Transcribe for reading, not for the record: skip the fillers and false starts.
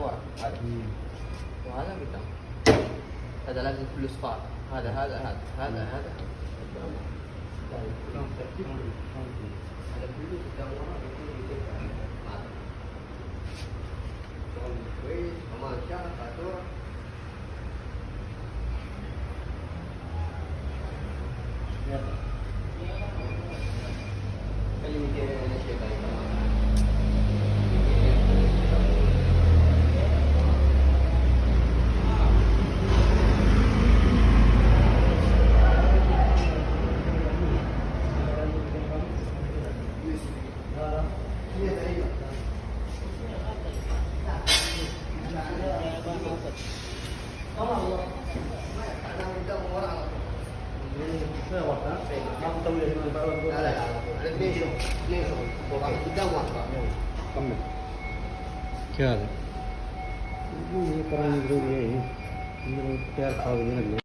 ورا وهذا قدام. هذا لازم كله صفار. هذا هذا هذا كله قدام ورا كله قدام. هذا شغل كويس كمان شهر فاتورة. اللي 200 نشيط كمان. क्या है ये कराने जरूरी है ये तैयार खा